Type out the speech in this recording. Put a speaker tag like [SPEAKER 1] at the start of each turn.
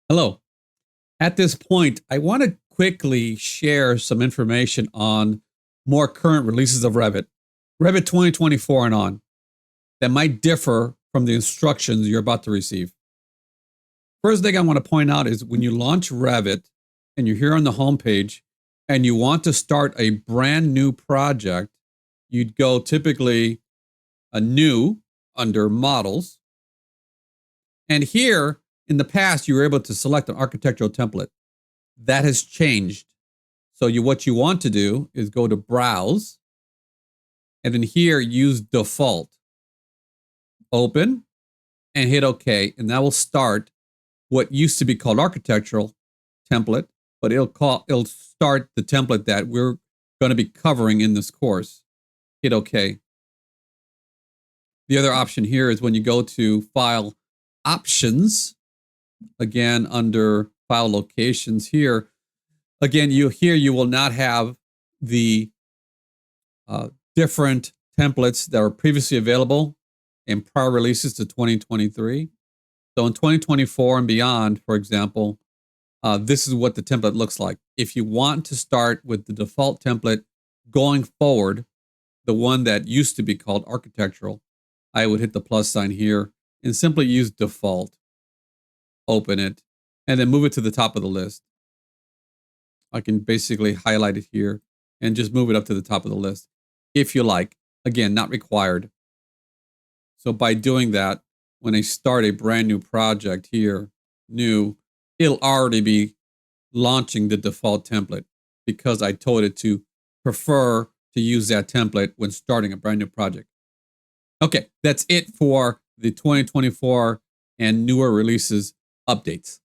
[SPEAKER 1] Hello. At this point, I want to quickly share some information on more current releases of Revit, Revit 2024 and on, that might differ from the instructions you're about to receive. First thing I want to point out is when you launch Revit and you're here on the home page and you want to start a brand new project, you'd go typically a new under models. And here in the past, you were able to select an architectural template. That has changed. So what you want to do is go to browse and then here use default, open and hit OK. And that will start what used to be called architectural template, but it'll start the template that we're going to be covering in this course. Hit OK. The other option here is when you go to file options, again under file locations here, again you will not have the different templates that were previously available in prior releases to 2023. So in 2024 and beyond, for example, this is what the template looks like. If you want to start with the default template going forward, the one that used to be called architectural, I would hit the plus sign here and simply use default, open it, and then move it to the top of the list. I can basically highlight it here and just move it up to the top of the list if you like. Again, not required. So by doing that, when I start a brand new project here, new, it'll already be launching the default template because I told it to prefer to use that template when starting a brand new project. Okay, that's it for the 2024 and newer releases updates.